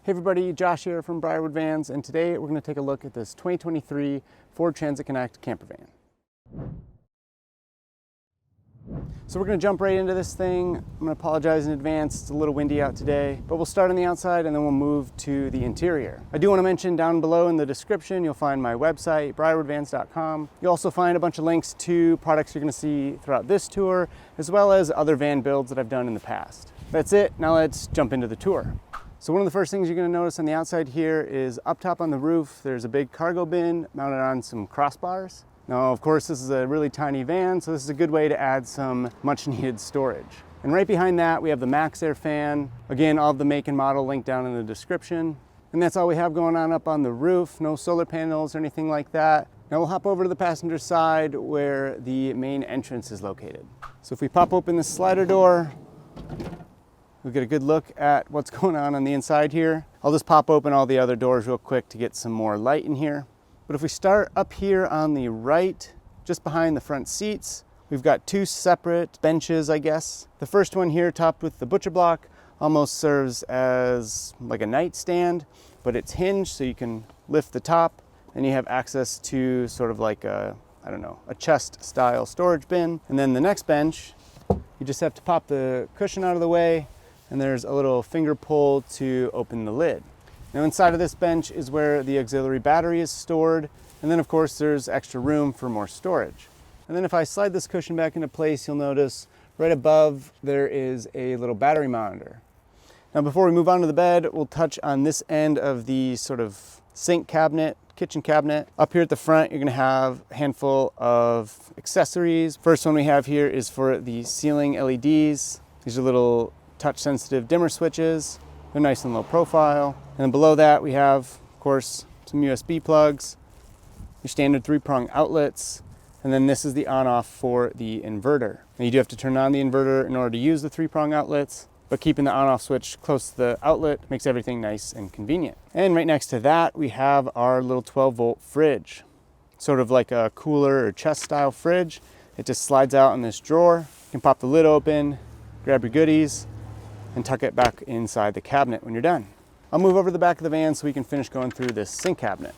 Hey everybody, Josh here from Briarwood Vans, and today we're going to take a look at this 2023 Ford Transit Connect camper van. So we're going to jump right into this thing. I'm going to apologize in advance, it's a little windy out today, but we'll start on the outside and then we'll move to the interior. I do want to mention down below in the description, you'll find my website, briarwoodvans.com. You'll also find a bunch of links to products you're going to see throughout this tour, as well as other van builds that I've done in the past. That's it, now let's jump into the tour. So one of the first things you're going to notice on the outside here is up top on the roof, there's a big cargo bin mounted on some crossbars. Now, of course, this is a really tiny van, so this is a good way to add some much needed storage. And right behind that, we have the MaxxAir fan. Again, all of the make and model linked down in the description. And that's all we have going on up on the roof, no solar panels or anything like that. Now we'll hop over to the passenger side where the main entrance is located. So if we pop open the slider door, we'll get a good look at what's going on the inside here. I'll just pop open all the other doors real quick to get some more light in here. But if we start up here on the right, just behind the front seats, we've got two separate benches, I guess. The first one here, topped with the butcher block, almost serves as like a nightstand, but it's hinged so you can lift the top and you have access to sort of like a, I don't know, a chest style storage bin. And then the next bench, you just have to pop the cushion out of the way and there's a little finger pull to open the lid. Now inside of this bench is where the auxiliary battery is stored, and then of course there's extra room for more storage. And then if I slide this cushion back into place, you'll notice right above there is a little battery monitor. Now before we move on to the bed, we'll touch on this end of the sort of sink cabinet, kitchen cabinet. Up here at the front, you're gonna have a handful of accessories. First one we have here is for the ceiling LEDs. These are little touch-sensitive dimmer switches. They're nice and low profile. And then below that we have, of course, some USB plugs, your standard 3-prong outlets, and then this is the on-off for the inverter. Now you do have to turn on the inverter in order to use the 3-prong outlets, but keeping the on-off switch close to the outlet makes everything nice and convenient. And right next to that we have our little 12-volt fridge. Sort of like a cooler or chest style fridge. It just slides out in this drawer. You can pop the lid open, grab your goodies, and tuck it back inside the cabinet when you're done. I'll move over to the back of the van so we can finish going through this sink cabinet.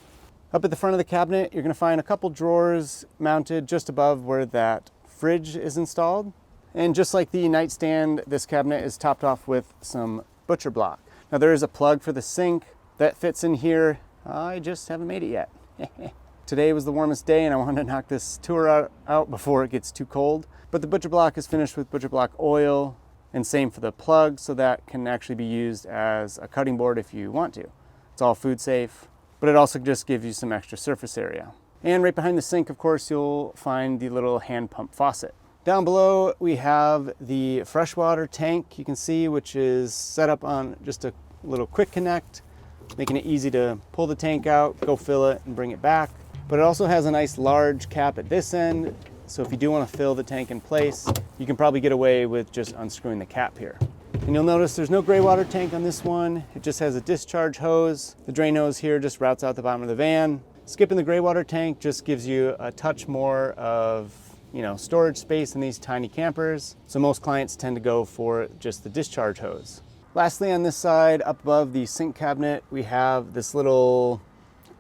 Up at the front of the cabinet, you're gonna find a couple drawers mounted just above where that fridge is installed. And just like the nightstand, this cabinet is topped off with some butcher block. Now there is a plug for the sink that fits in here. I just haven't made it yet. Today was the warmest day and I wanted to knock this tour out before it gets too cold. But the butcher block is finished with butcher block oil, and same for the plug, so that can actually be used as a cutting board if you want to. It's all food safe, but it also just gives you some extra surface area. And right behind the sink, of course, you'll find the little hand pump faucet. Down below, we have the freshwater tank, you can see, which is set up on just a little quick connect, making it easy to pull the tank out, go fill it, and bring it back. But it also has a nice large cap at this end, so if you do want to fill the tank in place, you can probably get away with just unscrewing the cap here. And you'll notice there's no gray water tank on this one. It just has a discharge hose. The drain hose here just routes out the bottom of the van. Skipping the gray water tank just gives you a touch more of, storage space in these tiny campers. So most clients tend to go for just the discharge hose. Lastly, on this side, up above the sink cabinet, we have this little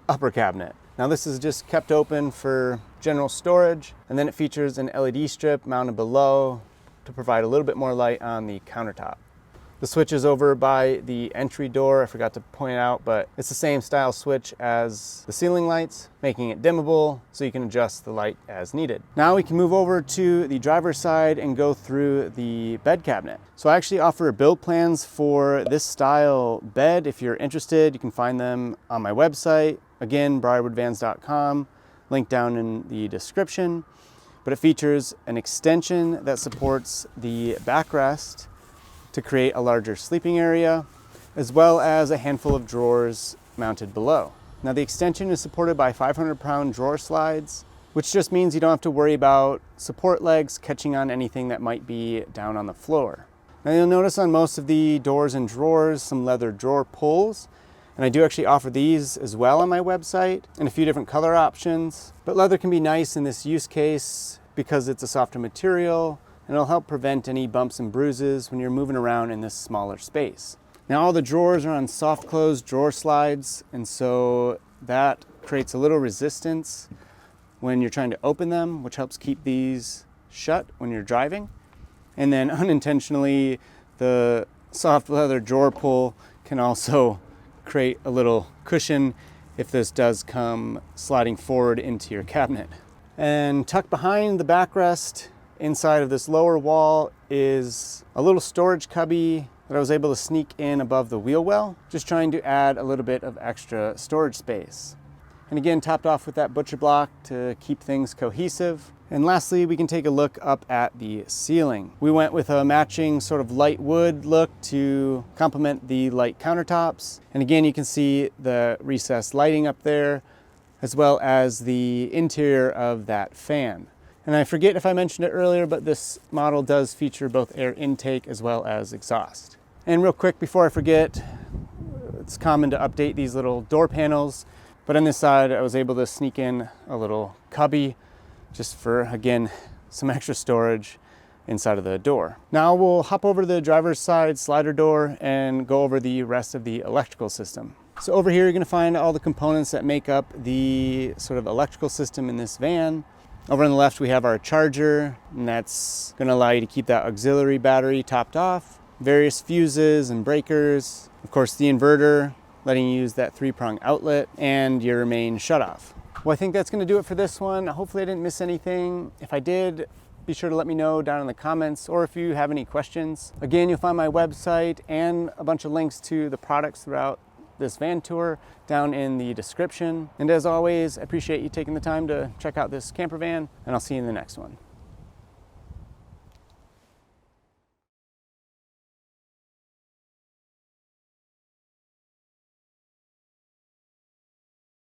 upper cabinet. Now this is just kept open for general storage, and then it features an LED strip mounted below to provide a little bit more light on the countertop. The switch is over by the entry door, I forgot to point out, but it's the same style switch as the ceiling lights, making it dimmable so you can adjust the light as needed. Now we can move over to the driver's side and go through the bed cabinet. So I actually offer build plans for this style bed. If you're interested, you can find them on my website. Again, briarwoodvans.com, link down in the description. But it features an extension that supports the backrest to create a larger sleeping area, as well as a handful of drawers mounted below. Now the extension is supported by 500-pound drawer slides, which just means you don't have to worry about support legs catching on anything that might be down on the floor. Now you'll notice on most of the doors and drawers some leather drawer pulls, and I do actually offer these as well on my website in a few different color options. But leather can be nice in this use case because it's a softer material and it'll help prevent any bumps and bruises when you're moving around in this smaller space. Now all the drawers are on soft close drawer slides, and so that creates a little resistance when you're trying to open them, which helps keep these shut when you're driving. And then unintentionally, the soft leather drawer pull can also create a little cushion if this does come sliding forward into your cabinet. And tucked behind the backrest inside of this lower wall is a little storage cubby that I was able to sneak in above the wheel well, just trying to add a little bit of extra storage space. And again, topped off with that butcher block to keep things cohesive. And lastly, we can take a look up at the ceiling. We went with a matching sort of light wood look to complement the light countertops. And again, you can see the recessed lighting up there, as well as the interior of that fan. And I forget if I mentioned it earlier, but this model does feature both air intake as well as exhaust. And real quick before I forget, it's common to update these little door panels, but on this side I was able to sneak in a little cubby just for, again, some extra storage inside of the door. Now we'll hop over to the driver's side slider door and go over the rest of the electrical system. So over here you're going to find all the components that make up the sort of electrical system in this van. Over on the left we have our charger, and that's going to allow you to keep that auxiliary battery topped off. Various fuses and breakers. Of course the inverter, letting you use that 3-prong outlet, and your main shutoff. Well, I think that's going to do it for this one. Hopefully I didn't miss anything. If I did, be sure to let me know down in the comments, or if you have any questions. Again, you'll find my website and a bunch of links to the products throughout this van tour down in the description. And as always, I appreciate you taking the time to check out this camper van, and I'll see you in the next one.